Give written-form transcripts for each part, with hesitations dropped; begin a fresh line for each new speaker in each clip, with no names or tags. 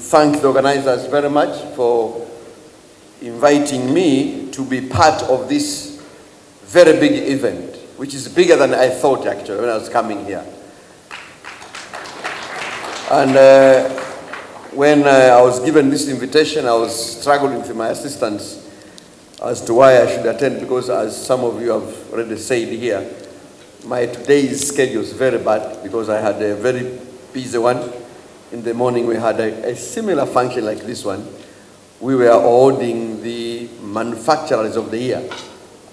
thank the organizers very much for inviting me to be part of this very big event, which is bigger than I thought actually when I was coming here. And when I was given this invitation, I was struggling with my assistants as to why I should attend, because as some of you have already said here, my today's schedule is very bad because I had a very busy one. In the morning we had a similar function like this one. We were awarding the manufacturers of the year,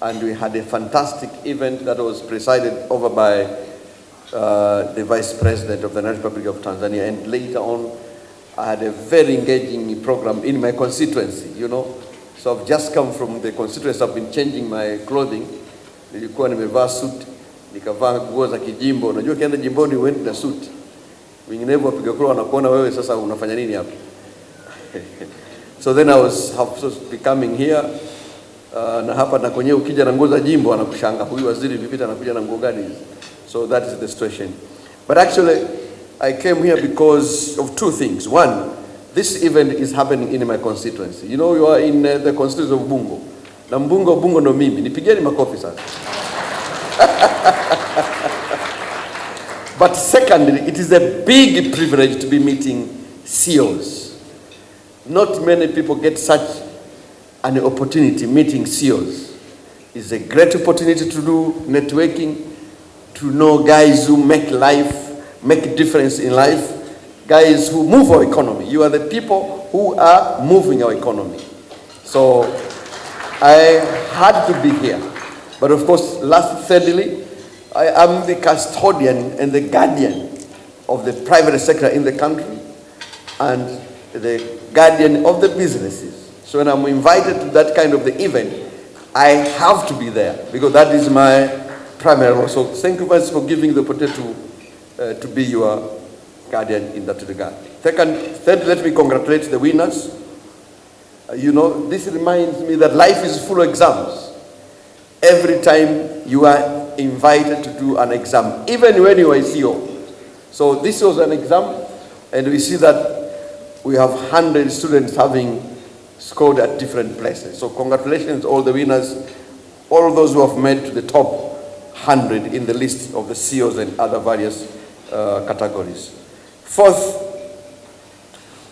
and we had a fantastic event that was presided over by the Vice President of the Republic of Tanzania, and later on I had a very engaging program in my constituency, you know. So I've just come from the constituency. I've been changing my clothing. Nilikuwa nimevaa suit, nikavaa nguo za kijimbo. Unajua kienda jimboni uende na suit. Vinginevyo wapiga kura wanakuona wewe sasa unafanya nini hapa? So then I was supposed to be coming here. Na hapa na kwenye ukija na nguo za jimbo anakushanga huyu waziri vipita anakuja na nguo gani hizi. So that is the situation. But actually I came here because of two things. One, this event is happening in my constituency. You know, you are in the constituency of Bungo. Na Bungo no mimi. Nipigeni makofi sasa. But secondly, it is a big privilege to be meeting CEOs. Not many people get such an opportunity meeting CEOs. It's a great opportunity to do networking, to know guys who make a difference in life, guys who move our economy. You are the people who are moving our economy. So I had to be here. But of course, thirdly, I am the custodian and the guardian of the private sector in the country and the guardian of the businesses. So when I'm invited to that kind of the event, I have to be there because that is my primary role. So thank you very much for giving the opportunity to be your guardian in that regard. Third, let me congratulate the winners. You know, this reminds me that life is full of exams. Every time you are invited to do an exam, even when you are a CEO. So this was an exam, and we see that we have 100 students having scored at different places. So congratulations all the winners, all those who have made to the top 100 in the list of the CEOs and other various categories. Fourth,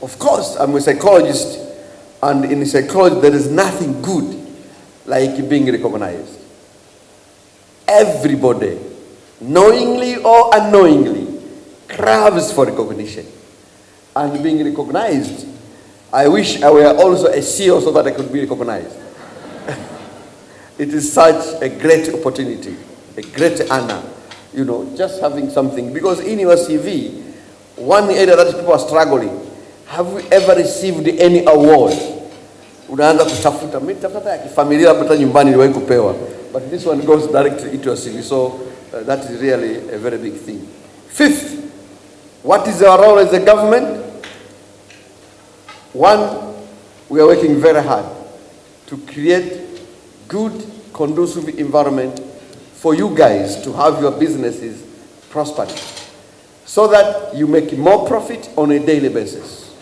of course, I'm a psychologist, and in psychology there is nothing good like being recognized. Everybody, knowingly or unknowingly, craves for recognition. And being recognized, I wish I were also a CEO so that I could be recognized. It is such a great opportunity, a great honor, you know, just having something. Because in your CV, one area that people are struggling, have we ever received any award? Unaanza kutafuta, mimi tafuta ya kifamilia hapa nyumbani niwahi kupewa. But this one goes directly into your CV. So that is really a very big thing. Fifth, what is our role as a government? One, we are working very hard to create good, conducive environment for you guys to have your businesses prospering, so that you make more profit on a daily basis.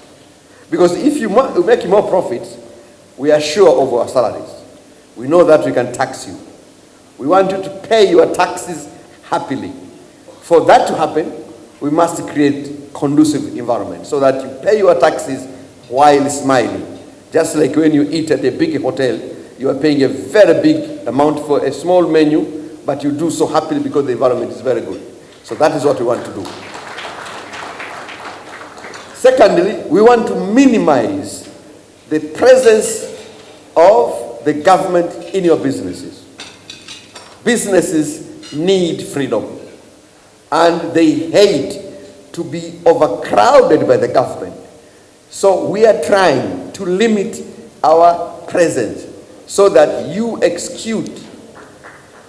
Because if you make more profits, we are sure of our salaries. We know that we can tax you. We want you to pay your taxes happily. For that to happen, we must create conducive environment so that you pay your taxes while smiling. Just like when you eat at a big hotel, you are paying a very big amount for a small menu, but you do so happily because the environment is very good. So that is what we want to do. Secondly, we want to minimize the presence of the government in your businesses. Businesses need freedom, and they hate to be overcrowded by the government. So we are trying to limit our presence so that you execute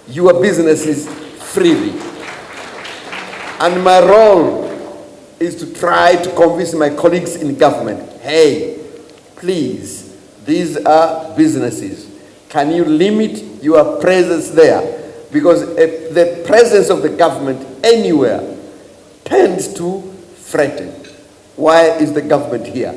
your businesses freely. And my role is to try to convince my colleagues in government, hey, please, these are businesses. Can you limit your presence there? Because the presence of the government anywhere tends to threaten. Why is the government here?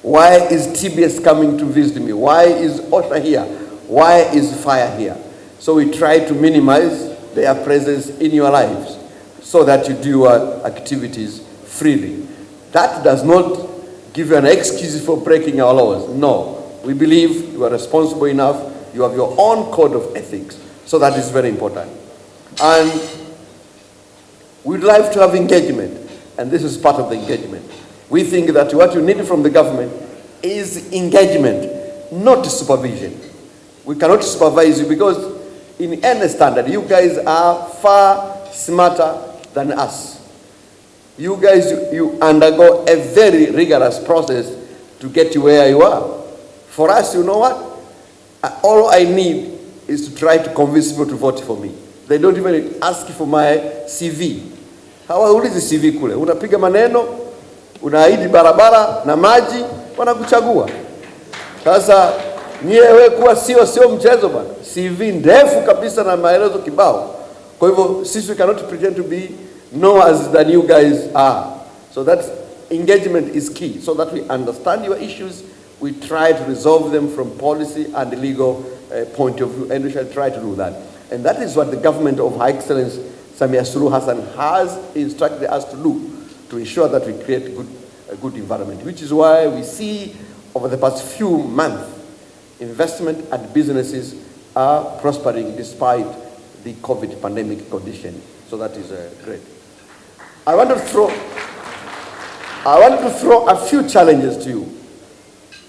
Why is TBS coming to visit me? Why is OSHA here? Why is fire here? So we try to minimize their presence in your lives so that you do your activities freely. That does not give you an excuse for breaking our laws. No, we believe you are responsible enough. You have your own code of ethics. So that is very important. And we'd like to have engagement, and this is part of the engagement. We think that what you need from the government is engagement, not supervision. We cannot supervise you because in any standard, you guys are far smarter than us. You guys, you undergo a very rigorous process to get you where you are. For us, you know what? All I need is to try to convince people to vote for me. They don't even ask for my CV. Hawaulizi CV kule. Unapiga maneno, unaahidi barabara na maji, wanakuchagua. Sasa wewe kuwa sio mchezo bwana. CV ndefu kabisa na maelezo kibao. Kwa hivyo sisi we cannot pretend to be as than you guys are. So that engagement is key, so that we understand your issues. We try to resolve them from policy and legal point of view, and we shall try to do that. And that is what the government of Her Excellency Samia Suluhu Hassan has instructed us to do, to ensure that we create a good environment, which is why we see over the past few months, investment and businesses are prospering despite the COVID pandemic condition. So that is great. I want to throw a few challenges to you.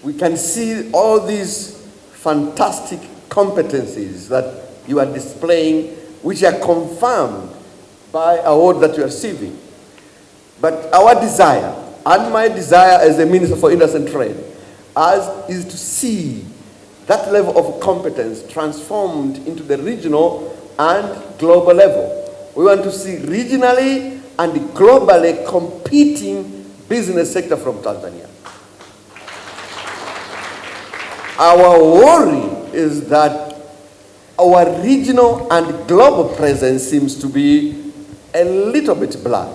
We can see all these fantastic competencies that you are displaying, which are confirmed by award that you are receiving. But our desire, and my desire as a Minister for Industry and Trade, is to see that level of competence transformed into the regional and global level. We want to see regionally and globally competing business sector from Tanzania. Our worry is that our regional and global presence seems to be a little bit blurred.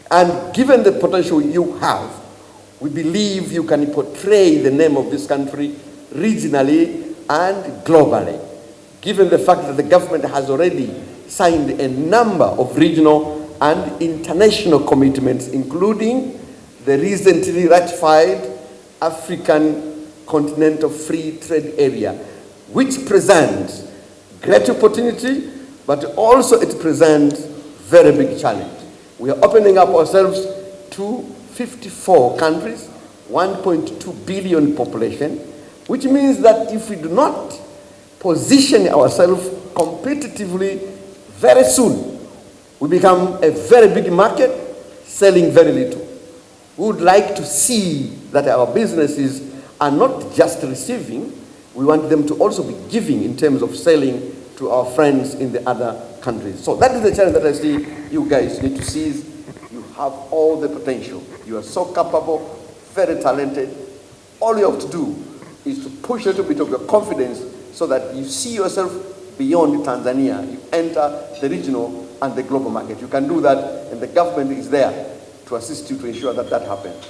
And given the potential you have, we believe you can portray the name of this country regionally and globally, given the fact that the government has already signed a number of regional and international commitments, including the recently ratified African Continental Free Trade Area, which presents great opportunity, but also it presents very big challenge. We are opening up ourselves to 54 countries, 1.2 billion population, which means that if we do not position ourselves competitively very soon, we become a very big market, selling very little. We would like to see that our businesses are not just receiving, we want them to also be giving in terms of selling to our friends in the other countries. So that is the challenge that I see you guys need to seize. You have all the potential. You are so capable, very talented. All you have to do is to push a little bit of your confidence so that you see yourself beyond Tanzania. You enter the regional and the global market. You can do that, and the government is there to assist you to ensure that that happens.